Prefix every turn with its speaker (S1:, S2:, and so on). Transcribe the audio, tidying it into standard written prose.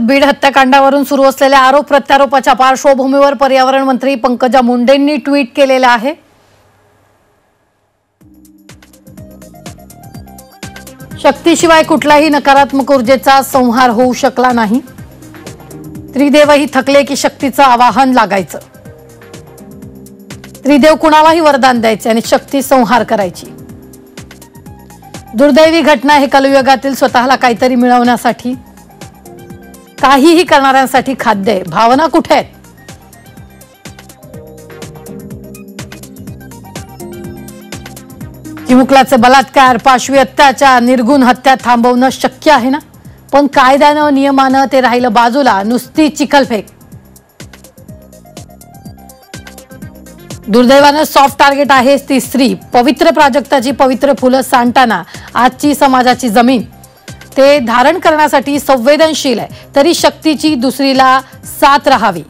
S1: बीड हत्याकांडावरून सुरू असलेल्या आरोप प्रत्यारोपाच्या पार्श्वभूमीवर पर्यावरण मंत्री पंकजा मुंडेंनी ट्विट केलेलं आहे। शक्तीशिवाय कुठलाही नकारात्मक ऊर्जेचा संहार होऊ शकला नाही। त्रिदेवही थकले की शक्तीचं आवाहन लागायचं। त्रिदेव कुणालाही वरदान द्यायचे आणि शक्ती संहार करायची। दुर्दैवी घटना हे कलियुगातील स्वतःला काहीतरी मिळवण्यासाठी काहीही करणाऱ्यांसाठी खाद्य आहे। भावना कुठे आहेत? चिमुकल्याचे बलात्कार, पाशवी अत्याचार, निर्गुण हत्या थांबवणं शक्य आहे ना? पण कायद्यानं नियमानं ते राहिलं बाजूला, नुसती चिखलफेक। दुर्दैवानं सॉफ्ट टार्गेट आहे ती स्त्री। पवित्र प्राजक्ताची पवित्र फुलं सांडताना आजची समाजाची जमीन ते धारण करण्यासाठी संवेदनशील आहे, तरी शक्तीची दुसरीला साथ राहावी।